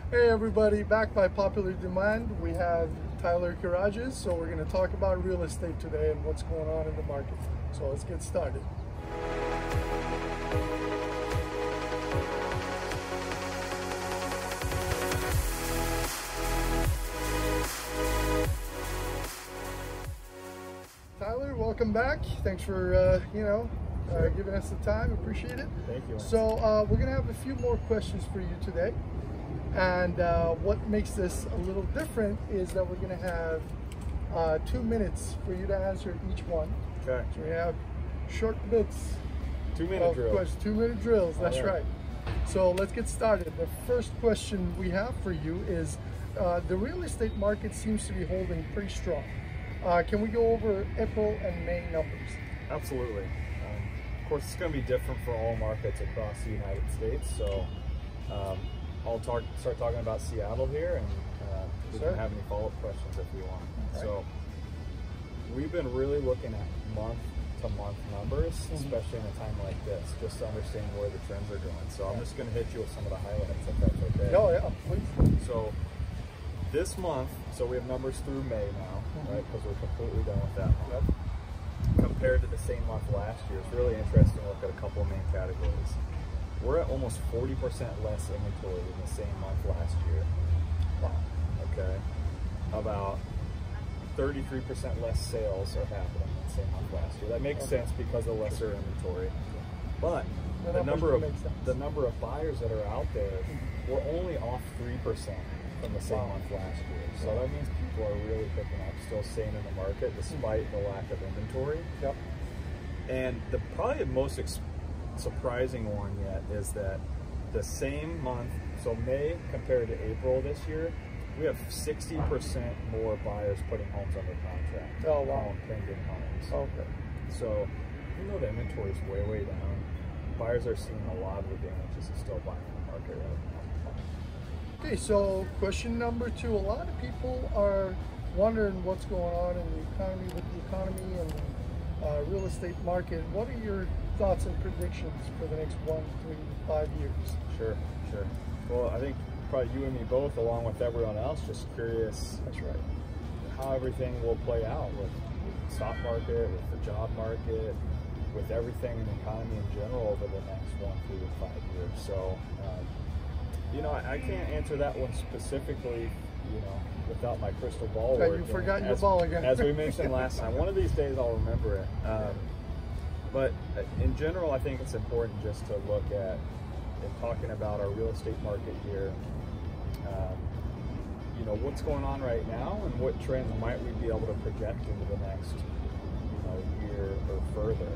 Hey everybody, back by popular demand, we have Tyler Kirages. So we're going to talk about real estate today and what's going on in the market. So let's get started. Tyler, welcome back. Thanks for giving us the time. Appreciate it. Thank you. So we're going to have a few more questions for you today. And what makes this a little different is that we're going to have 2 minutes for you to answer each one. Okay. So we have short bits. 2 minute drills. 2 minute drills, that's right. So let's get started. The first question we have for you is, the real estate market seems to be holding pretty strong. Can we go over April and May numbers? Absolutely. Of course, it's going to be different for all markets across the United States. So I'll start talking about Seattle here, and we can have any follow-up questions if you want. Right. So we've been really looking at month-to-month numbers, especially in a time like this, just to understand where the trends are going. So I'm just going to hit you with some of the highlights, if that's okay. Oh yeah, please. So this month, so we have numbers through May now, right? Because we're completely done with that month. Compared to the same month last year, it's really interesting to look at a couple of main categories. We're at almost 40% less inventory than the same month last year. Wow. Okay. About 33% less sales are happening than the same month last year. That makes sense because of lesser inventory. But the number of buyers that are out there, we're only off 3% from the same month last year. So that means people are really picking up, still staying in the market despite the lack of inventory. Yep. And probably the most surprising one yet is that the same month, so May compared to April this year, we have 60% more buyers putting homes under contract. Oh wow. Pending homes. Okay. So even though the inventory is way down, buyers are seeing a lot of advantages of still buying in the market right now. Okay, so question number 2. A lot of people are wondering what's going on in the economy, with the economy and the real estate market. What are your thoughts and predictions for the next 1, 3, 5 years? Sure. Well, I think probably you and me both, along with everyone else, just curious. That's right. How everything will play out with the stock market, with the job market, with everything in the economy in general over the next 1, 3 to 5 years. So, I can't answer that one specifically, without my crystal ball working. You forgot your ball again. As we mentioned last time. One of these days I'll remember it. But in general, I think it's important just to look at, in talking about our real estate market here, what's going on right now and what trends might we be able to project into the next, year or further.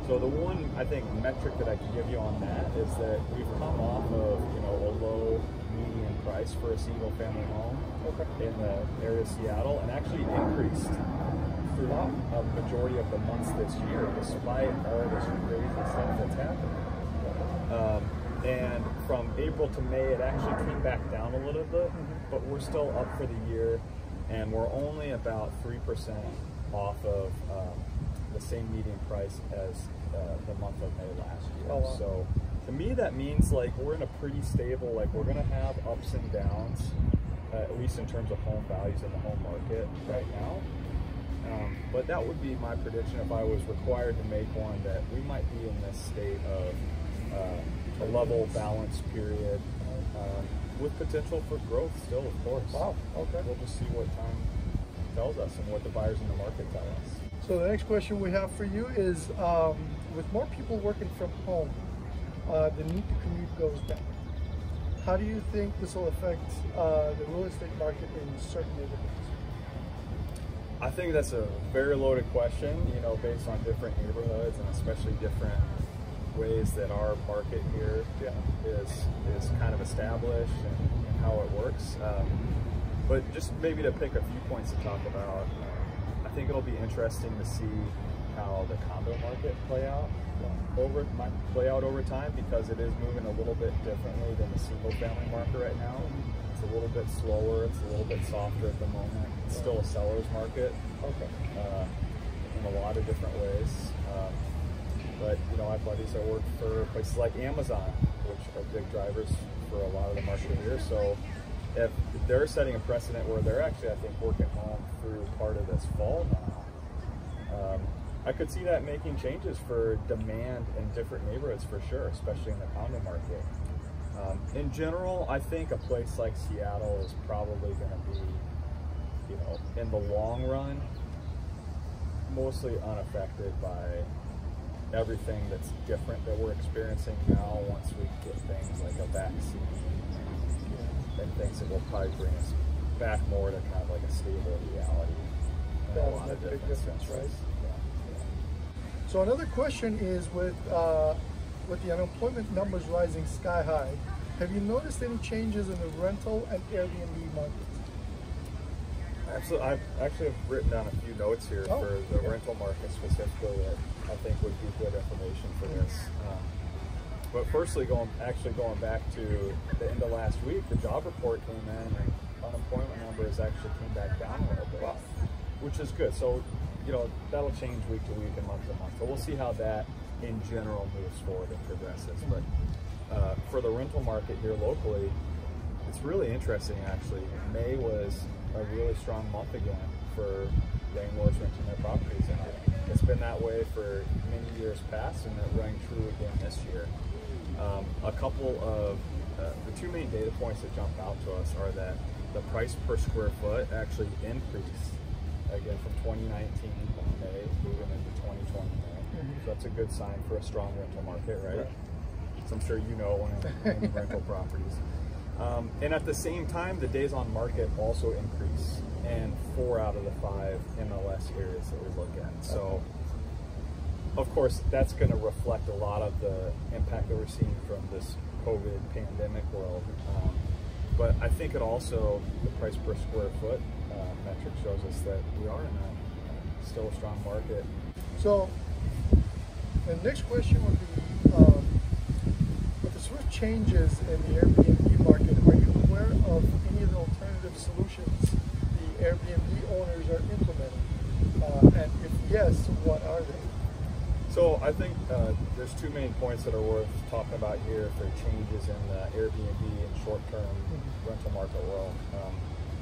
So the one, I think, metric that I can give you on that is that we've come off of, a low median price for a single family home in the area of Seattle, and actually increased throughout a majority of the months this year, despite all this crazy stuff that's happening. And from April to May, it actually came back down a little bit, but we're still up for the year, and we're only about 3% off of the same median price as the month of May last year. Oh, wow. So to me, that means we're in a pretty stable, we're going to have ups and downs, at least in terms of home values in the home market right now. But that would be my prediction if I was required to make one, that we might be in this state of a level balanced period with potential for growth still, of course. Wow, okay. We'll just see what time tells us and what the buyers in the market tell us. So the next question we have for you is, with more people working from home, the need to commute goes down. How do you think this will affect the real estate market in certain neighborhoods? I think that's a very loaded question, based on different neighborhoods and especially different ways that our market here is kind of established and how it works. But just maybe to pick a few points to talk about, I think it'll be interesting to see how the condo market play out over time, because it is moving a little bit differently than the single family market right now. It's a little bit slower, it's a little bit softer at the moment. It's still a seller's market in a lot of different ways. But I have buddies that work for places like Amazon, which are big drivers for a lot of the market here. So if they're setting a precedent where they're actually, I think, working home through part of this fall now, I could see that making changes for demand in different neighborhoods for sure, especially in the condo market. In general, I think a place like Seattle is probably going to be, you know, in the long run, mostly unaffected by everything that's different that we're experiencing now once we get things like a vaccine and things that will probably bring us back more to kind of like a stable reality. That would make a big difference, right? Yeah. So another question is with the unemployment numbers rising sky high, have you noticed any changes in the rental and Airbnb markets? Absolutely. I've actually written down a few notes here for the rental market specifically that I think would be good information for this. But firstly, going back to the end of last week, the job report came in and unemployment numbers actually came back down a little bit, which is good. So, you know, that'll change week to week and month to month. But we'll see how that in general moves forward and progresses. But for the rental market here locally, it's really interesting actually. May was a really strong month again for landlords renting their properties, and it's been that way for many years past, and it rang true again this year. A couple of the two main data points that jump out to us are that the price per square foot actually increased again from 2019 May moving into 2020 May. So that's a good sign for a strong rental market, right? So I'm sure you know when in rental properties. And at the same time, the days on market also increase in 4 out of the 5 MLS areas that we look at. So, of course, that's going to reflect a lot of the impact that we're seeing from this COVID pandemic world. But I think it also, the price per square foot metric shows us that we are in a still a strong market. So, the next question would be, with the swift changes in the Airbnb market, are you aware of any of the alternative solutions the Airbnb owners are implementing? And if yes, what are they? So I think there's two main points that are worth talking about here for changes in the Airbnb and short-term rental market world.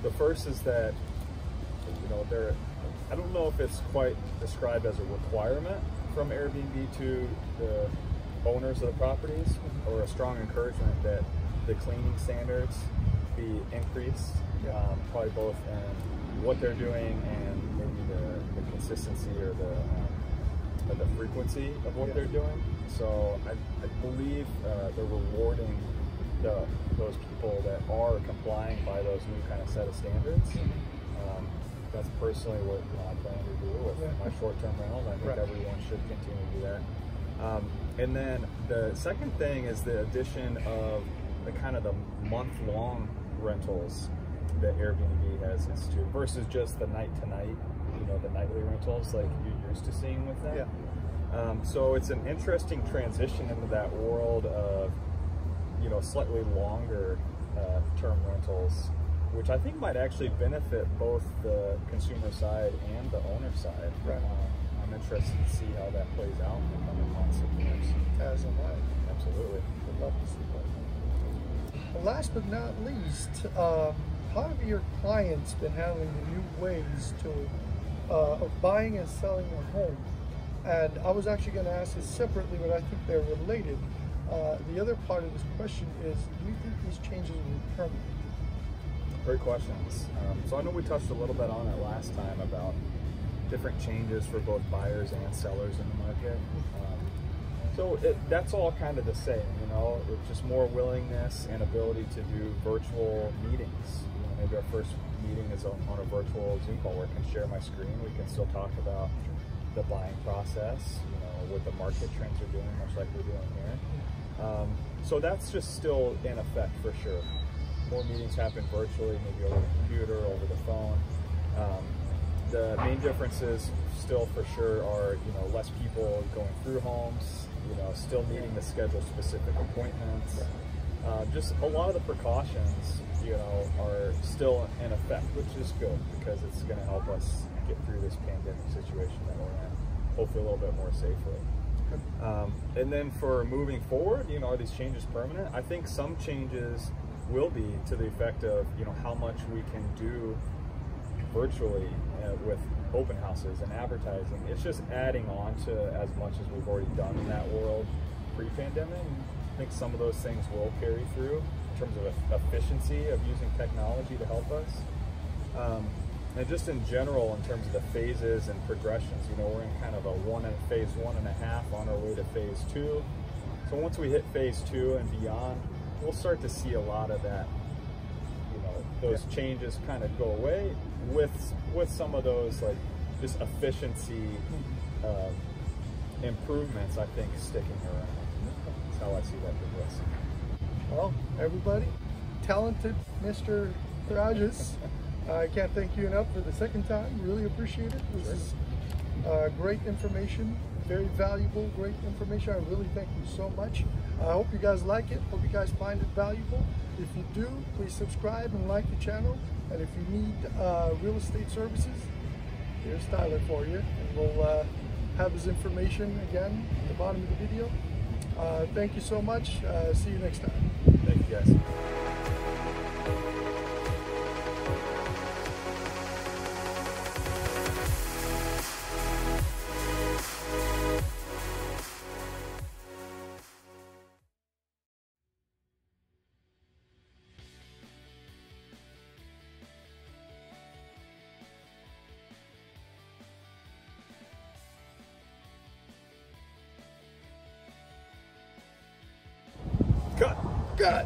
The first is that, you know, I don't know if it's quite described as a requirement from Airbnb to the owners of the properties, or a strong encouragement that the cleaning standards be increased, probably both in what they're doing and maybe the consistency or the frequency of what they're doing. So I believe they're rewarding those people that are complying by those new kind of set of standards. That's personally what I plan to do with my short-term rentals. I think everyone should continue to do that. And then the second thing is the addition of the kind of the month-long rentals that Airbnb has instituted versus just the night-to-night, you know, the nightly rentals like you're used to seeing with them. So it's an interesting transition into that world of, you know, slightly longer term rentals, which I think might actually benefit both the consumer side and the owner side. I'm interested to see how that plays out in the coming months and years. As am I. Absolutely. Would love to see that. Last but not least, how have your clients been handling the new ways of buying and selling their home? And I was actually going to ask this separately, but I think they're related. The other part of this question is, do you think these changes will be permanent? Great questions. So I know we touched a little bit on it last time about different changes for both buyers and sellers in the market. So that's all kind of the same, you know, it's just more willingness and ability to do virtual meetings. You know, maybe our first meeting is on a virtual Zoom call where I can share my screen. We can still talk about the buying process, you know, what the market trends are doing, much like we're doing here. So that's just still in effect for sure. More meetings happen virtually, maybe over the computer, over the phone. The main differences still for sure are, you know, less people going through homes, you know, still needing to schedule specific appointments. Just a lot of the precautions, you know, are still in effect, which is good because it's going to help us get through this pandemic situation that we're in, hopefully a little bit more safely. And then for moving forward, you know, are these changes permanent? I think some changes will be to the effect of, you know, how much we can do virtually with open houses and advertising. It's just adding on to as much as we've already done in that world pre-pandemic. I think some of those things will carry through in terms of efficiency of using technology to help us. And just in general, in terms of the phases and progressions, you know, we're in kind of a phase 1.5 on our way to phase 2. So once we hit phase 2 and beyond, we'll start to see a lot of that, you know, those changes kind of go away with some of those, like, just efficiency improvements, I think, sticking around. That's how I see that progressing. Well, everybody, talented Mr. Kirages. I can't thank you enough for the second time. Really appreciate it. This is great information, very valuable, great information. I really thank you so much. I hope you guys like it. Hope you guys find it valuable. If you do, please subscribe and like the channel. And if you need real estate services, here's Tyler for you. And we'll have his information again at the bottom of the video. Thank you so much. See you next time. Thank you, guys. Cut.